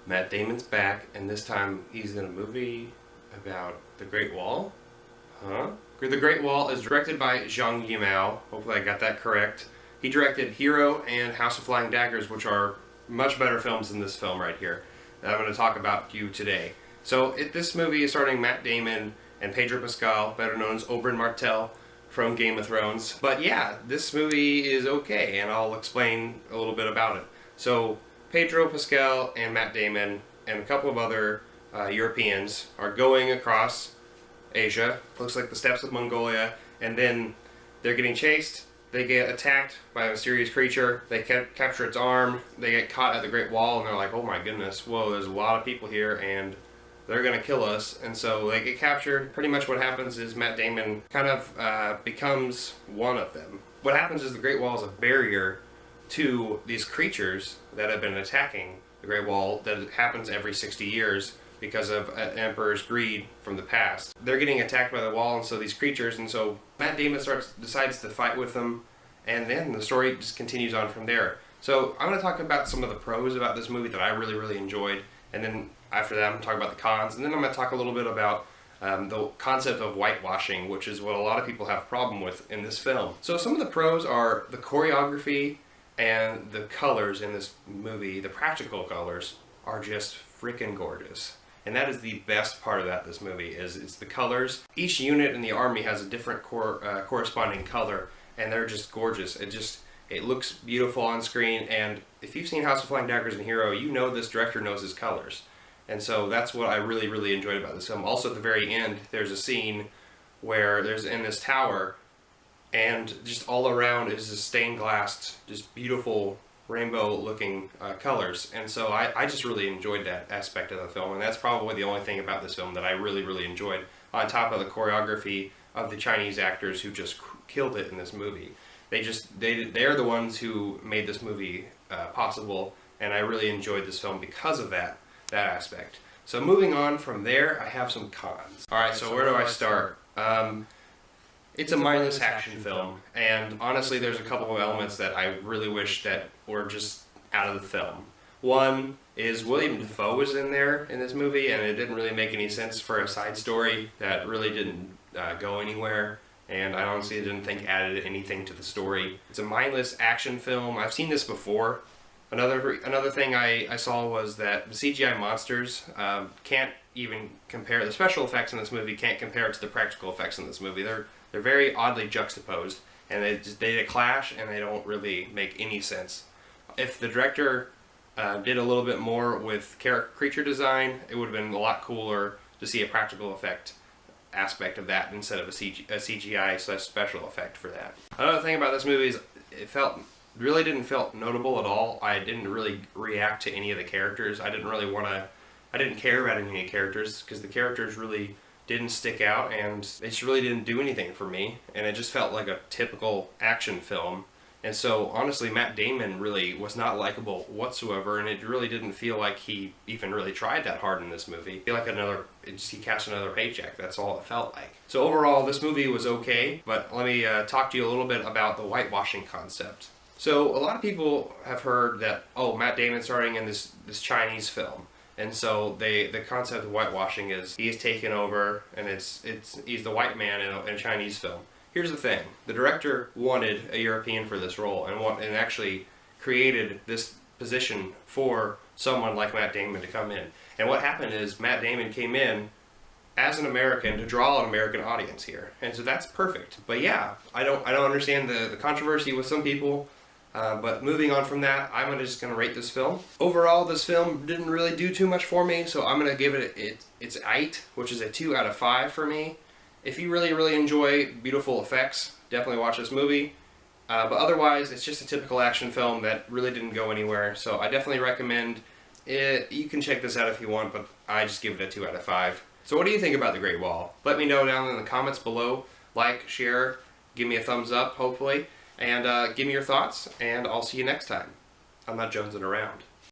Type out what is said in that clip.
Matt Damon's back, and this time he's in a movie about the Great Wall. Huh? The Great Wall is directed by Zhang Yimou. Hopefully I got that correct. He directed Hero and House of Flying Daggers, which are much better films than this film right here that I'm going to talk about to you today. So this movie is starring Matt Damon and Pedro Pascal, better known as Oberyn Martell from Game of Thrones. But yeah, this movie is okay, and I'll explain a little bit about it. So Pedro Pascal and Matt Damon and a couple of other Europeans are going across Asia, looks like the steppes of Mongolia, and then they're getting chased. They get attacked by a mysterious creature. They capture its arm. They get caught at the Great Wall, and they're like, oh my goodness, whoa, there's a lot of people here, and they're going to kill us. And so they get captured. Pretty much what happens is Matt Damon kind of becomes one of them. What happens is the Great Wall is a barrier to these creatures that have been attacking the Great Wall that happens every 60 years because of an emperor's greed from the past. They're getting attacked by the wall, and so these creatures, and so Matt Damon decides to fight with them, and then the story just continues on from there. So I'm going to talk about some of the pros about this movie that I really enjoyed, and then after that I'm going to talk about the cons, and then I'm going to talk a little bit about the concept of whitewashing, which is what a lot of people have a problem with in this film. So some of the pros are the choreography and the colors in this movie. The practical colors are just freaking gorgeous. And that is the best part about this movie, is it's the colors. Each unit in the army has a different corresponding color, and they're just gorgeous. It looks beautiful on screen, and if you've seen House of Flying Daggers and Hero, you know this director knows his colors. And so that's what I really enjoyed about this film. Also at the very end, there's a scene where there's in this tower, and just all around is this stained glass, just beautiful rainbow looking colors, and so I just really enjoyed that aspect of the film, and that's probably the only thing about this film that I really enjoyed, on top of the choreography of the Chinese actors who just killed it in this movie. They're the ones who made this movie possible, and I really enjoyed this film because of that aspect. So moving on from there, I have some cons. Alright, so where do I start? It's a mindless action film, and honestly there's a couple of elements that I really wish that were just out of the film. One is William Dafoe was in there in this movie, and it didn't really make any sense for a side story that really didn't go anywhere, and I honestly didn't think added anything to the story. It's a mindless action film. I've seen this before. Another thing I saw was that the CGI monsters can't even compare. The special effects in this movie can't compare to the practical effects in this movie. They're very oddly juxtaposed, and they clash, and they don't really make any sense. If the director did a little bit more with creature design, it would have been a lot cooler to see a practical effect aspect of that instead of a CGI / special effect for that. Another thing about this movie is it really didn't feel notable at all. I didn't really react to any of the characters. I didn't care about any of the characters because the characters really didn't stick out, and they just really didn't do anything for me, and it just felt like a typical action film. And so honestly, Matt Damon really was not likable whatsoever, and it really didn't feel like he even really tried that hard in this movie. I feel like he cashed another paycheck. That's all it felt like. So overall, this movie was okay, but let me talk to you a little bit about the whitewashing concept. So a lot of people have heard that, oh, Matt Damon's starring in this Chinese film. And so the concept of whitewashing is he's taken over, and he's the white man in a Chinese film. Here's the thing: the director wanted a European for this role, and actually created this position for someone like Matt Damon to come in. And what happened is Matt Damon came in as an American to draw an American audience here, and so that's perfect. But yeah, I don't understand the controversy with some people. But moving on from that, I'm just going to rate this film. Overall, this film didn't really do too much for me, so I'm going to give it's 8, which is a 2 out of 5 for me. If you really enjoy beautiful effects, definitely watch this movie. But otherwise, it's just a typical action film that really didn't go anywhere, so I definitely recommend it. You can check this out if you want, but I just give it a 2 out of 5. So what do you think about The Great Wall? Let me know down in the comments below. Like, share, give me a thumbs up, hopefully. And give me your thoughts, and I'll see you next time. I'm not jonesing around.